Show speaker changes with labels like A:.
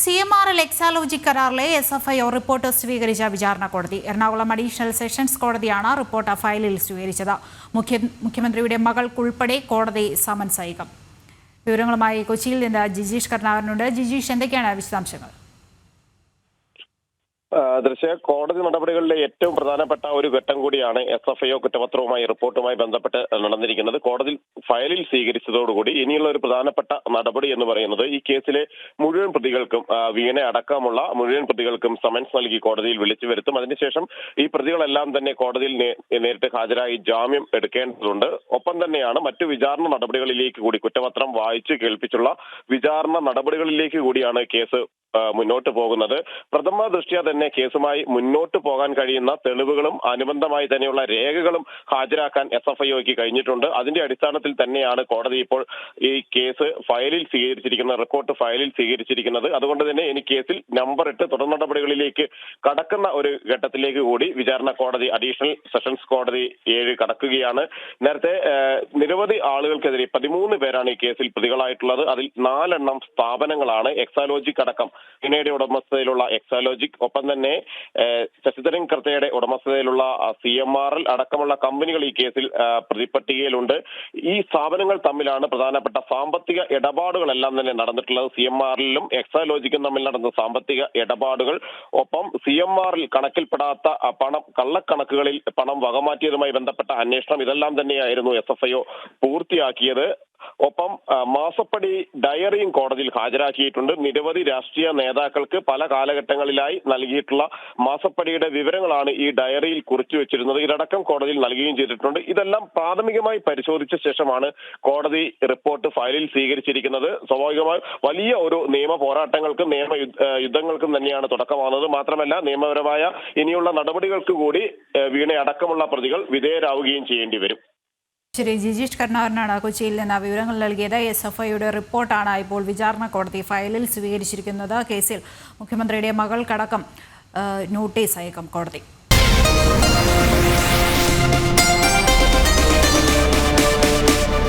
A: CMRL Exalogic കരാറിലെ SFIO report സ്വീകരിച്ച വിചാരണ കോടതി. എറണാകുളം അഡീഷണൽ സെഷൻസ് കോടതിയാണ് റിപ്പോർട്ട് ഫയലിൽ സ്വീകരിച്ചത്. മുഖ്യമന്ത്രിയുടെ മകൾക്കുൾപ്പെടെ കോടതി സമൻസ് അയക്കും. വിവരങ്ങളുമായി കൊച്ചിയിൽ നിന്ന് ജിജീഷ് കരുണാകരനുണ്ട്. ജിജീഷ്, എന്തൊക്കെയാണ് വിശദാംശങ്ങൾ?
B: കോടതി നടപടികളിലെ ഏറ്റവും പ്രധാനപ്പെട്ട ഒരു ഘട്ടം കൂടിയാണ് SFIO കുറ്റപത്രവുമായി റിപ്പോർട്ടുമായി ബന്ധപ്പെട്ട് നടന്നിരിക്കുന്നത്. കോടതി ഫയലിൽ സ്വീകരിച്ചതോടുകൂടി ഇനിയുള്ള ഒരു പ്രധാനപ്പെട്ട നടപടി എന്ന് പറയുന്നത് ഈ കേസിലെ മുഴുവൻ പ്രതികൾക്കും, വീണ അടക്കമുള്ള മുഴുവൻ പ്രതികൾക്കും സമൻസ് നൽകി കോടതിയിൽ വിളിച്ചു വരുത്തും. അതിനുശേഷം ഈ പ്രതികളെല്ലാം തന്നെ കോടതിയിൽ നേരിട്ട് ഹാജരായി ജാമ്യം എടുക്കേണ്ടതുണ്ട്. ഒപ്പം തന്നെയാണ് മറ്റു വിചാരണ നടപടികളിലേക്ക് കൂടി, കുറ്റപത്രം വായിച്ചു കേൾപ്പിച്ചുള്ള വിചാരണ നടപടികളിലേക്ക് കൂടിയാണ് കേസ് മുന്നോട്ട് പോകുന്നത്. പ്രഥമ ദൃഷ്ട്യാ തന്നെ കേസുമായി മുന്നോട്ട് പോകാൻ കഴിയുന്ന തെളിവുകളും അനുബന്ധമായി തന്നെയുള്ള രേഖകളും ഹാജരാക്കാൻ SFIOയ്ക്ക് കഴിഞ്ഞിട്ടുണ്ട്. അതിന്റെ അടിസ്ഥാനത്തിൽ തന്നെയാണ് കോടതി ഇപ്പോൾ ഈ കേസ് ഫയലിൽ സ്വീകരിച്ചിരിക്കുന്ന റിപ്പോർട്ട് ഫയലിൽ സ്വീകരിച്ചിരിക്കുന്നത്. അതുകൊണ്ട് തന്നെ ഇനി കേസിൽ നമ്പർ 8 തുടർ നടപടികളിലേക്ക് കടക്കുന്ന ഒരു ഘട്ടത്തിലേക്ക് കൂടി വിചാരണ കോടതി, അഡീഷണൽ സെഷൻസ് കോടതി 7 കടക്കുകയാണ്. നേരത്തെ നിരവധി ആളുകൾക്കെതിരെ 13 പേരാണ് ഈ കേസിൽ പ്രതികളായിട്ടുള്ളത്. അതിൽ 4 സ്ഥാപനങ്ങളാണ്. എക്സാലോജിക് അടക്കം ഇനയുടെ ഉടമസ്ഥതയിലുള്ള എക്സാലോജിക്, ഒപ്പം തന്നെ ശശിധരൻ കർത്തയുടെ ഉടമസ്ഥതയിലുള്ള CMRL അടക്കമുള്ള കമ്പനികൾ ഈ കേസിൽ പ്രതിപട്ടികയിലുണ്ട്. ഈ സ്ഥാപനങ്ങൾ തമ്മിലാണ് പ്രധാനപ്പെട്ട സാമ്പത്തിക ഇടപാടുകളെല്ലാം തന്നെ നടന്നിട്ടുള്ളത്. CMRLലും എക്സാലോജിക്കും തമ്മിൽ നടന്ന സാമ്പത്തിക ഇടപാടുകൾ, ഒപ്പം CMRL കണക്കിൽപ്പെടാത്ത പണം, കള്ളക്കണക്കുകളിൽ പണം വകമാറ്റിയതുമായി ബന്ധപ്പെട്ട അന്വേഷണം, ഇതെല്ലാം തന്നെയായിരുന്നു SFIO പൂർത്തിയാക്കിയത്. ഒപ്പം മാസപ്പടി ഡയറിയും കോടതിയിൽ ഹാജരാക്കിയിട്ടുണ്ട്. നിരവധി രാഷ്ട്രീയ നേതാക്കൾക്ക് പല കാലഘട്ടങ്ങളിലായി നൽകിയിട്ടുള്ള മാസപ്പടിയുടെ വിവരങ്ങളാണ് ഈ ഡയറിയിൽ കുറിച്ചു വെച്ചിരുന്നത്. ഇതടക്കം കോടതിയിൽ നൽകുകയും ചെയ്തിട്ടുണ്ട്. ഇതെല്ലാം പ്രാഥമികമായി പരിശോധിച്ച ശേഷമാണ് കോടതി റിപ്പോർട്ട് ഫയലിൽ സ്വീകരിച്ചിരിക്കുന്നത്. സ്വാഭാവികമായി വലിയ ഒരു നിയമ പോരാട്ടങ്ങൾക്കും നിയമ യുദ്ധങ്ങൾക്കും തന്നെയാണ് തുടക്കമാകുന്നത്. മാത്രമല്ല നിയമപരമായ ഇനിയുള്ള നടപടികൾക്ക് കൂടി വീണ അടക്കമുള്ള പ്രതികൾ വിധേയരാവുകയും ചെയ്യേണ്ടി വരും.
A: ശരി, ജിജീഷ് കരുണാകരനാണ് കൊച്ചിയിൽ നിന്ന് വിവരങ്ങൾ നൽകിയത്. SFIOയുടെ റിപ്പോർട്ടാണ് ഇപ്പോൾ വിചാരണ കോടതി ഫയലിൽ സ്വീകരിച്ചിരിക്കുന്നത്. കേസിൽ മുഖ്യമന്ത്രിയുടെ മകൾക്കടക്കം നോട്ടീസ് അയക്കും കോടതി.